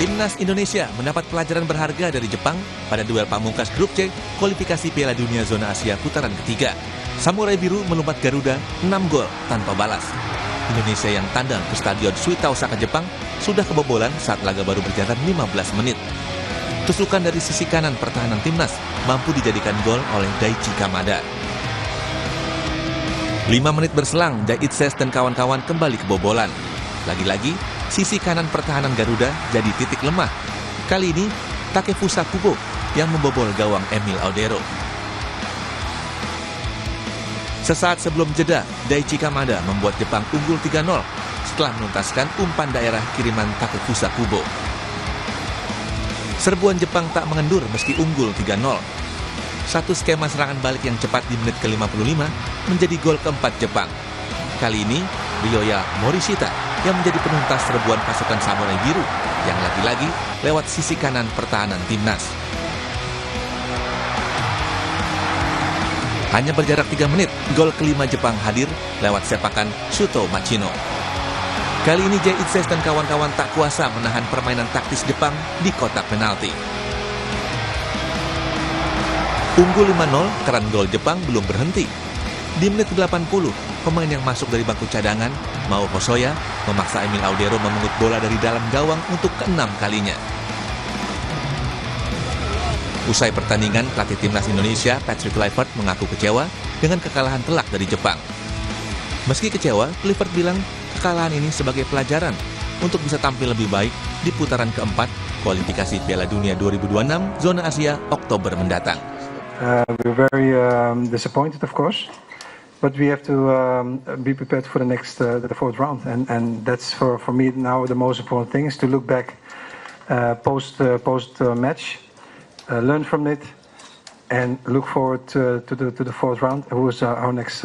Timnas Indonesia mendapat pelajaran berharga dari Jepang pada duel pamungkas grup C kualifikasi Piala Dunia Zona Asia putaran ketiga. Samurai Biru melompat Garuda 6 gol tanpa balas. Indonesia yang tandang ke Stadion Suita Osaka Jepang sudah kebobolan saat laga baru berjalan 15 menit. Tusukan dari sisi kanan pertahanan timnas mampu dijadikan gol oleh Daichi Kamada. 5 menit berselang, Jai Itses dan kawan-kawan kembali kebobolan. Lagi-lagi, sisi kanan pertahanan Garuda jadi titik lemah. Kali ini, Takefusa Kubo yang membobol gawang Emil Audero. Sesaat sebelum jeda, Daichi Kamada membuat Jepang unggul 3-0 setelah menuntaskan umpan daerah kiriman Takefusa Kubo. Serbuan Jepang tak mengendur meski unggul 3-0. Satu skema serangan balik yang cepat di menit ke-55 menjadi gol keempat Jepang. Kali ini, Ryoya Morishita yang menjadi penuntas serbuan pasukan Samurai Biru yang lagi-lagi lewat sisi kanan pertahanan timnas. Hanya berjarak 3 menit, gol kelima Jepang hadir lewat sepakan Shuto Machino. Kali ini Jai Itses dan kawan-kawan tak kuasa menahan permainan taktis Jepang di kotak penalti. Unggul 5-0 karena gol Jepang belum berhenti. Di menit ke-80, pemain yang masuk dari bangku cadangan, Mao Hosoya, memaksa Emil Audero memungut bola dari dalam gawang untuk ke-6 kalinya. Usai pertandingan, pelatih timnas Indonesia, Patrick Kluivert, mengaku kecewa dengan kekalahan telak dari Jepang. Meski kecewa, Kluivert bilang kekalahan ini sebagai pelajaran untuk bisa tampil lebih baik di putaran keempat kualifikasi Piala Dunia 2026 Zona Asia Oktober mendatang. We're very disappointed, of course, but we have to be prepared for the next, the fourth round, and that's for me now the most important thing is to look back post match, learn from it, and look forward to the fourth round. Who is our next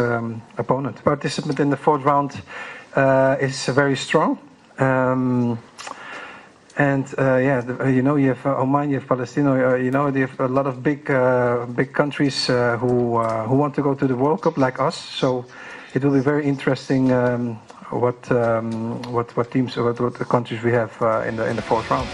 opponent? Participant in the fourth round is very strong. You have Oman, you have Palestine, you have a lot of big countries who want to go to the World Cup like us. So it will be very interesting what teams or what the countries we have in the fourth round.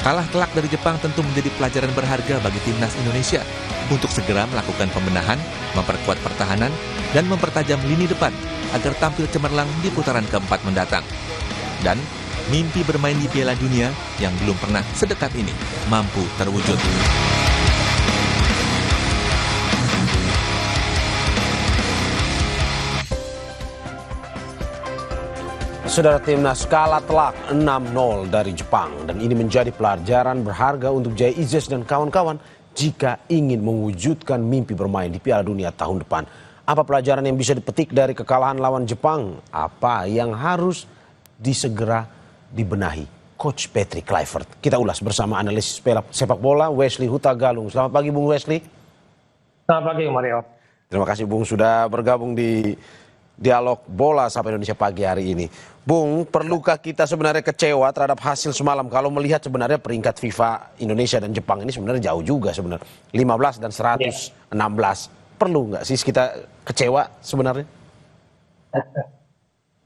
Kalah telak dari Jepang tentu menjadi pelajaran berharga bagi timnas Indonesia untuk segera melakukan pembenahan, memperkuat pertahanan, dan mempertajam lini depan agar tampil cemerlang di putaran keempat mendatang. Dan mimpi bermain di Piala Dunia yang belum pernah sedekat ini mampu terwujud. Saudara, timnas kalah telak 6-0 dari Jepang dan ini menjadi pelajaran berharga untuk Jai Itses dan kawan-kawan jika ingin mewujudkan mimpi bermain di Piala Dunia tahun depan. Apa pelajaran yang bisa dipetik dari kekalahan lawan Jepang? Apa yang harus disegera dibenahi Coach Patrick Kluivert? Kita ulas bersama analis sepak bola Wesley Huta Galung. Selamat pagi Bung Wesley. Selamat pagi Mario. Terima kasih Bung sudah bergabung di Dialog Bola Sapa Indonesia pagi hari ini. Bung, perlukah kita sebenarnya kecewa terhadap hasil semalam kalau melihat sebenarnya peringkat FIFA Indonesia dan Jepang ini sebenarnya jauh juga sebenarnya. 15 dan 116. Perlu nggak sih kita kecewa sebenarnya?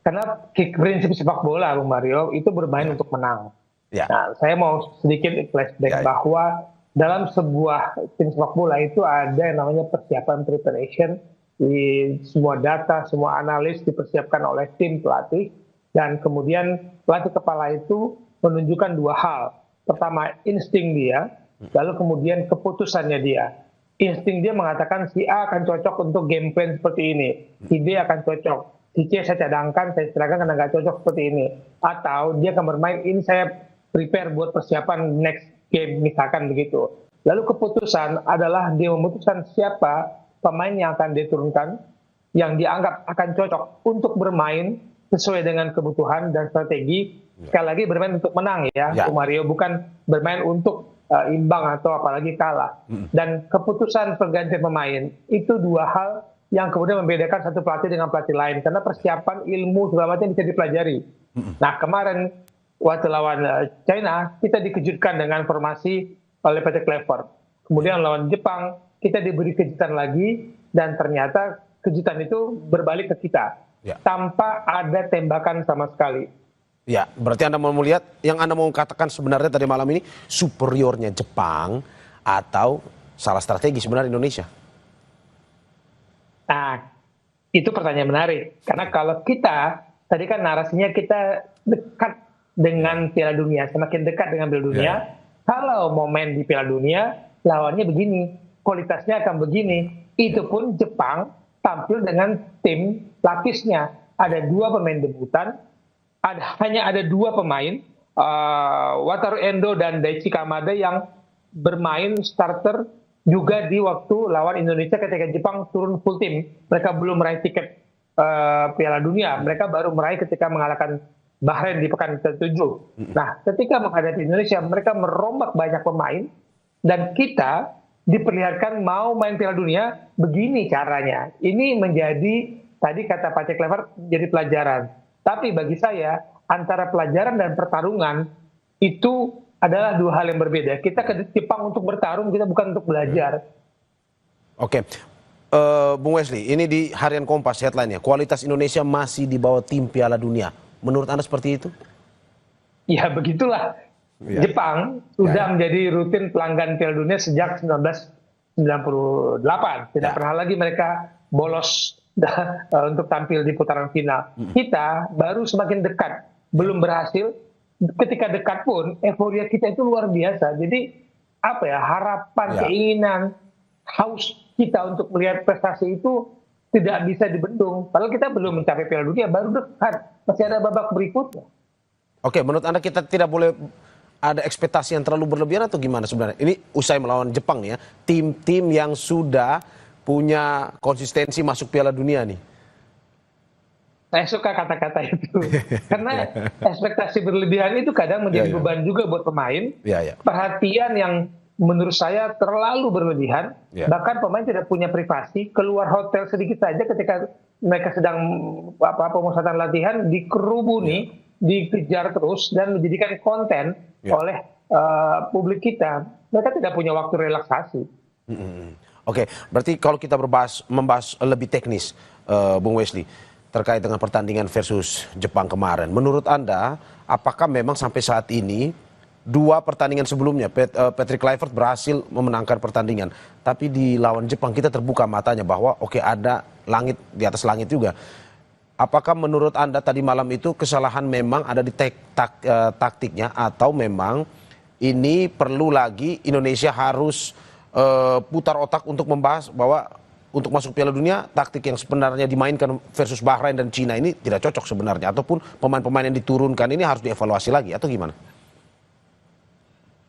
Karena prinsip sepak bola Bung Mario itu bermain untuk menang. Nah, saya mau sedikit flashback bahwa dalam sebuah tim sepak bola itu ada yang namanya persiapan preparation. Di semua data, semua analis dipersiapkan oleh tim pelatih dan kemudian pelatih kepala itu menunjukkan dua hal. Pertama, insting dia, lalu kemudian keputusannya dia. Insting dia mengatakan si A akan cocok untuk game plan seperti ini, si B akan cocok, si C saya cadangkan, saya serahkan karena nggak cocok seperti ini. Atau dia akan bermain, ini saya prepare buat persiapan next game, misalkan begitu. Lalu keputusan adalah dia memutuskan siapa pemain yang akan diturunkan, yang dianggap akan cocok untuk bermain sesuai dengan kebutuhan dan strategi. Sekali lagi bermain untuk menang ya. Mario, bukan bermain untuk imbang atau apalagi kalah. Dan keputusan pergantian pemain itu dua hal yang kemudian membedakan satu pelatih dengan pelatih lain. Karena persiapan ilmu segala macam bisa dipelajari. Nah kemarin waktu lawan China kita dikejutkan dengan formasi oleh Patrick Kluivert. Kemudian lawan Jepang kita diberi kejutan lagi dan ternyata kejutan itu berbalik ke kita tanpa ada tembakan sama sekali. Ya, berarti Anda mau melihat, yang Anda mau katakan sebenarnya tadi malam ini superiornya Jepang atau salah strategi sebenarnya Indonesia? Nah, itu pertanyaan menarik. Karena kalau kita, tadi kan narasinya kita dekat dengan Piala Dunia, semakin dekat dengan Piala Dunia, kalau mau main di Piala Dunia, lawannya begini, kualitasnya akan begini. Itu pun Jepang tampil dengan tim lapisnya. Ada 2 pemain debutan, hanya ada 2 pemain, Wataru Endo dan Daichi Kamada yang bermain starter juga di waktu lawan Indonesia ketika Jepang turun full tim. Mereka belum meraih tiket Piala Dunia. Mereka baru meraih ketika mengalahkan Bahrain di pekan ke-7. Nah, ketika menghadapi Indonesia, mereka merombak banyak pemain dan kita diperlihatkan mau main Piala Dunia, begini caranya. Ini menjadi, tadi kata Pak Cek Clever, jadi pelajaran. Tapi bagi saya, antara pelajaran dan pertarungan itu adalah 2 hal yang berbeda. Kita ke Jepang untuk bertarung, kita bukan untuk belajar. Oke, Bung Wesley, ini di Harian Kompas headline-nya, kualitas Indonesia masih di bawah tim Piala Dunia. Menurut Anda seperti itu? Ya begitulah. Jepang sudah menjadi rutin pelanggan Piala Dunia sejak 1998. Tidak pernah lagi mereka bolos untuk tampil di putaran final. Kita baru semakin dekat, belum berhasil. Ketika dekat pun euforia kita itu luar biasa. Jadi apa ya, harapan, keinginan, haus kita untuk melihat prestasi itu tidak bisa dibendung. Padahal kita belum mencapai Piala Dunia, baru dekat. Masih ada babak berikutnya. Oke, menurut Anda kita tidak boleh ada ekspektasi yang terlalu berlebihan atau gimana sebenarnya? Ini usai melawan Jepang nih ya, tim-tim yang sudah punya konsistensi masuk Piala Dunia nih. Saya suka kata-kata itu. Karena ekspektasi berlebihan itu kadang menjadi beban juga buat pemain. Perhatian yang menurut saya terlalu berlebihan. Bahkan pemain tidak punya privasi. Keluar hotel sedikit saja ketika mereka sedang pemusatan latihan, dikerubuni, dikejar terus, dan menjadikan konten oleh publik kita. Mereka tidak punya waktu relaksasi. Oke, berarti kalau kita membahas lebih teknis, Bung Wesley, terkait dengan pertandingan versus Jepang kemarin. Menurut Anda, apakah memang sampai saat ini 2 pertandingan sebelumnya Patrick Kluivert berhasil memenangkan pertandingan, tapi di lawan Jepang kita terbuka matanya bahwa oke, ada langit di atas langit juga. Apakah menurut Anda tadi malam itu kesalahan memang ada di taktiknya, atau memang ini perlu lagi Indonesia harus putar otak untuk membahas bahwa untuk masuk Piala Dunia, taktik yang sebenarnya dimainkan versus Bahrain dan Cina ini tidak cocok sebenarnya, ataupun pemain-pemain yang diturunkan ini harus dievaluasi lagi, atau gimana?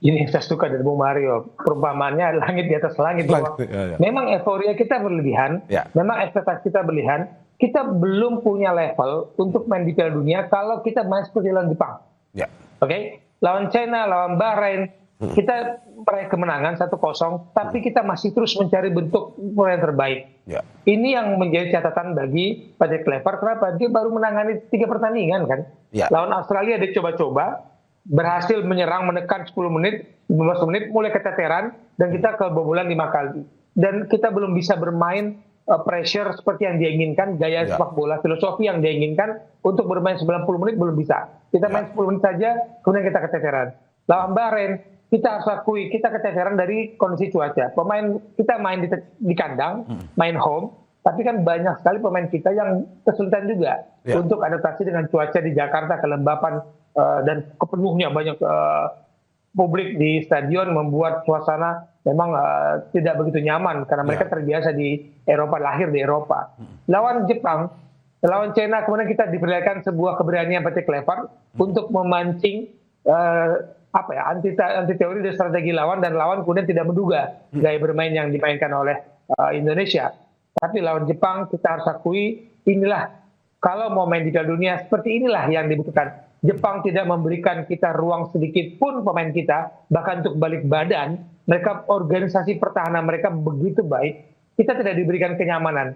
Ini saya suka dari Bung Mario, perumpamannya langit di atas langit. Memang euforia kita berlebihan, memang ekspektasi kita berlebihan. Kita belum punya level untuk main di Piala Dunia kalau kita main seperti lawan Jepang. Oke? Lawan China, lawan Bahrain, kita meraih kemenangan 1-0, tapi kita masih terus mencari bentuk yang terbaik. Ini yang menjadi catatan bagi Pak Cek Clever. Kenapa? Dia baru menangani 3 pertandingan kan. Lawan Australia dia coba-coba, berhasil menyerang, menekan 10 menit, 15 menit, mulai keteteran, dan kita kebobolan 5 kali. Dan kita belum bisa bermain pressure seperti yang dia inginkan, gaya sepak bola, filosofi yang dia inginkan, untuk bermain 90 menit belum bisa. Kita main 10 menit saja, kemudian kita keteteran. Lawan Bahrain, kita harus akui, kita keteteran dari kondisi cuaca. Pemain kita main di kandang, main home, tapi kan banyak sekali pemain kita yang kesulitan juga untuk adaptasi dengan cuaca di Jakarta, kelembapan, dan kepenuhnya banyak publik di stadion, membuat suasana memang tidak begitu nyaman karena mereka terbiasa di Eropa, lahir di Eropa. Lawan Jepang, lawan China, kemudian kita diperlihatkan sebuah keberanian Pak Cek Clever untuk memancing anti teori dan strategi lawan, dan lawan kemudian tidak menduga gaya bermain yang dimainkan oleh Indonesia. Tapi lawan Jepang kita harus akui, inilah kalau mau main di Piala Dunia seperti inilah yang dibutuhkan. Jepang tidak memberikan kita ruang sedikit pun pemain kita, bahkan untuk balik badan. Mereka organisasi pertahanan mereka begitu baik, kita tidak diberikan kenyamanan.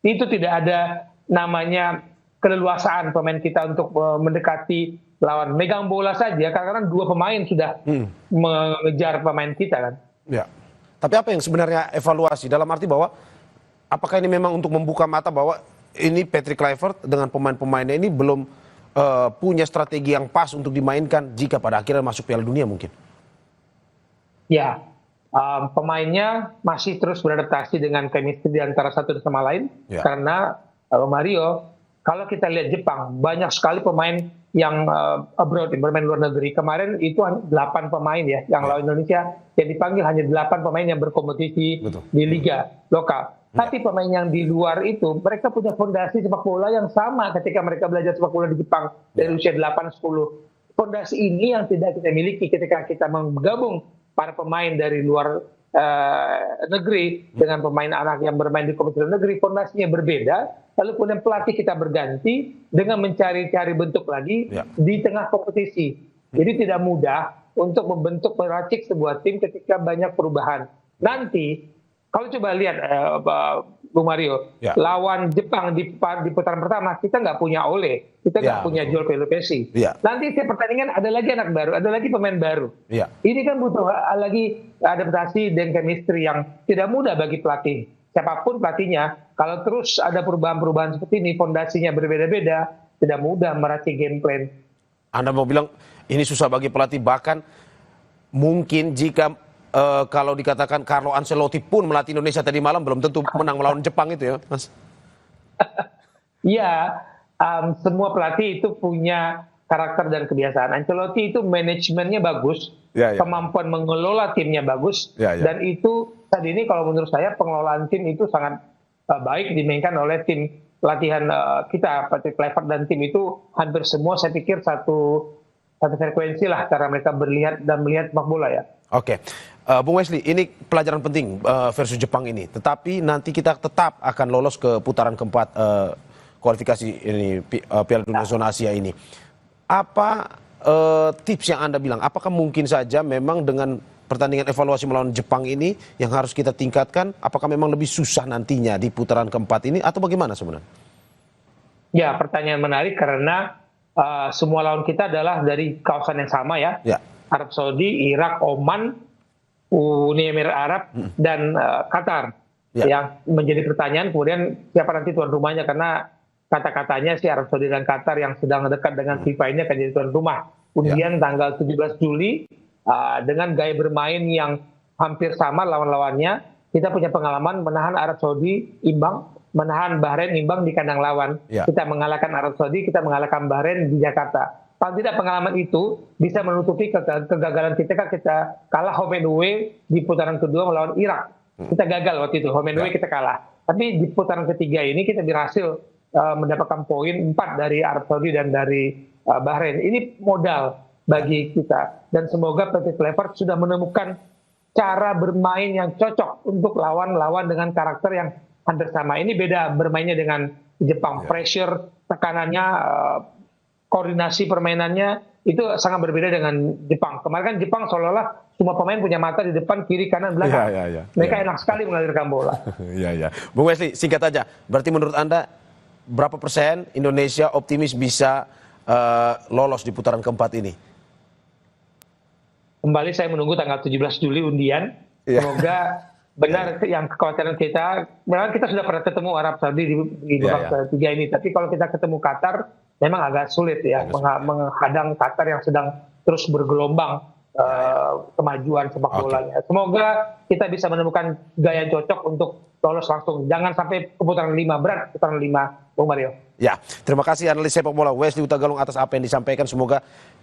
Itu tidak ada namanya keleluasaan pemain kita untuk mendekati lawan. Megang bola saja, karena 2 pemain sudah mengejar pemain kita kan. Tapi apa yang sebenarnya evaluasi? Dalam arti bahwa apakah ini memang untuk membuka mata bahwa ini Patrick Kluivert dengan pemain-pemainnya ini belum punya strategi yang pas untuk dimainkan jika pada akhirnya masuk Piala Dunia mungkin? Ya, pemainnya masih terus beradaptasi dengan chemistry di antara satu sama lain. Ya. Karena Mario, kalau kita lihat Jepang, banyak sekali pemain yang abroad, yang bermain luar negeri. Kemarin itu 8 pemain ya, yang lawan Indonesia, yang dipanggil hanya 8 pemain yang berkompetisi di liga lokal. Tapi pemain yang di luar itu, mereka punya fondasi sepak bola yang sama ketika mereka belajar sepak bola di Jepang dari usia 8-10. Fondasi ini yang tidak kita miliki ketika kita menggabung para pemain dari luar negeri dengan pemain anak yang bermain di kompetisi luar negeri, fondasinya berbeda. Lalu kemudian pelatih kita berganti dengan mencari-cari bentuk lagi di tengah kompetisi. Jadi tidak mudah untuk membentuk, meracik sebuah tim ketika banyak perubahan. Nanti kalau coba lihat Bung Mario, lawan Jepang di putaran pertama, kita nggak punya Ole, kita nggak punya Joel Pelopesi. Nanti setiap pertandingan ada lagi anak baru, ada lagi pemain baru. Ini kan butuh lagi adaptasi dan chemistry yang tidak mudah bagi pelatih. Siapapun pelatihnya, kalau terus ada perubahan-perubahan seperti ini, fondasinya berbeda-beda, tidak mudah meracik game plan. Anda mau bilang ini susah bagi pelatih, bahkan mungkin jika kalau dikatakan Carlo Ancelotti pun melatih Indonesia tadi malam belum tentu menang melawan Jepang itu ya, Mas? Iya, semua pelatih itu punya karakter dan kebiasaan. Ancelotti itu manajemennya bagus, kemampuan mengelola timnya bagus, dan itu saat ini kalau menurut saya pengelolaan tim itu sangat baik dimainkan oleh tim latihan kita, Patrick Kluivert dan tim itu hampir semua saya pikir satu frekuensi lah cara mereka berlihat dan melihat sepak bola ya. Oke, Bung Wesley, ini pelajaran penting versus Jepang ini. Tetapi nanti kita tetap akan lolos ke putaran keempat kualifikasi ini Piala Dunia Zona Asia ini. Apa tips yang Anda bilang? Apakah mungkin saja memang dengan pertandingan evaluasi melawan Jepang ini yang harus kita tingkatkan? Apakah memang lebih susah nantinya di putaran keempat ini atau bagaimana sebenarnya? Ya, pertanyaan menarik karena semua lawan kita adalah dari kawasan yang sama ya. Arab Saudi, Irak, Oman, Uni Emirat Arab, dan Qatar. Yang menjadi pertanyaan kemudian siapa nanti tuan rumahnya, karena kata-katanya si Arab Saudi dan Qatar yang sedang dekat dengan FIFA ini akan jadi tuan rumah. Undian tanggal 17 Juli dengan gaya bermain yang hampir sama lawan-lawannya. Kita punya pengalaman menahan Arab Saudi imbang, menahan Bahrain imbang di kandang lawan. Kita mengalahkan Arab Saudi, kita mengalahkan Bahrain di Jakarta. Paling tidak pengalaman itu bisa menutupi kegagalan kita kalah home and away di putaran kedua melawan Irak. Kita gagal waktu itu, home and away kita kalah. Tapi di putaran ketiga ini kita berhasil mendapatkan poin 4 dari Arab Saudi dan dari Bahrain. Ini modal bagi kita. Dan semoga Patrick Kluivert sudah menemukan cara bermain yang cocok untuk lawan-lawan dengan karakter yang hampir sama. Ini beda bermainnya dengan Jepang. Pressure, tekanannya, koordinasi permainannya itu sangat berbeda dengan Jepang. Kemarin kan Jepang seolah-olah semua pemain punya mata di depan, kiri, kanan, belakang. Mereka enak sekali mengalirkan bola. Bung Wesley, singkat aja. Berarti menurut Anda berapa persen Indonesia optimis bisa lolos di putaran keempat ini? Kembali saya menunggu tanggal 17 Juli undian. Semoga benar yang kekhawatiran kita. Memang kita sudah pernah ketemu Arab Saudi di babak ketiga ini. Tapi kalau kita ketemu Qatar, memang agak sulit ya menghadang Qatar yang sedang terus bergelombang kemajuan sepak bolanya. Semoga kita bisa menemukan gaya yang cocok untuk lolos langsung. Jangan sampai ke putaran 5 berat, putaran 5, Bung Mario. Ya, terima kasih analis sepak bola Wesley Utagalung atas apa yang disampaikan. Semoga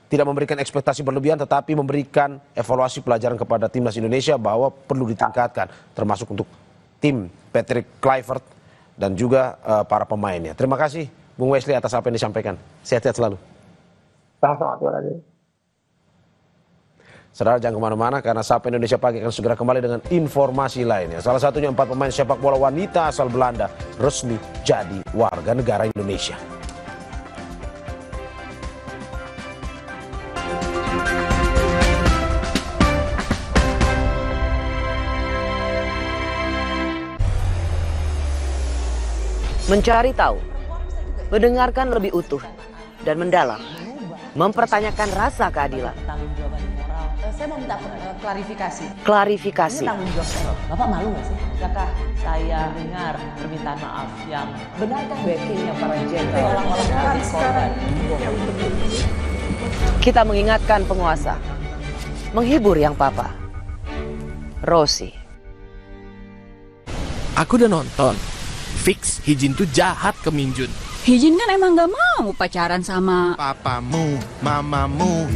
tidak memberikan ekspektasi berlebihan, tetapi memberikan evaluasi pelajaran kepada timnas Indonesia bahwa perlu ditingkatkan, termasuk untuk tim Patrick Kluivert dan juga para pemainnya. Terima kasih Bung Wesley atas apa yang disampaikan. Sehat-sehat selalu. Sama-sama, terima kasih. Saudara, jangan kemana-mana karena Sapa Indonesia Pagi akan segera kembali dengan informasi lainnya. Salah satunya 4 pemain sepak bola wanita asal Belanda resmi jadi warga negara Indonesia. Mencari tahu, mendengarkan lebih utuh dan mendalam, mempertanyakan rasa keadilan. Saya mau minta klarifikasi. Klarifikasi. Ini tanggung jawab. Bapak malu nggak sih? Apakah Saya dengar permintaan maaf yang benarkah backingnya para jenderal orang-orang korban. Kita mengingatkan penguasa, menghibur yang papa. Rosi. Aku udah nonton. Fix Hijin tuh jahat ke Minjun. Hijin kan emang gak mau pacaran sama papamu, mamamu.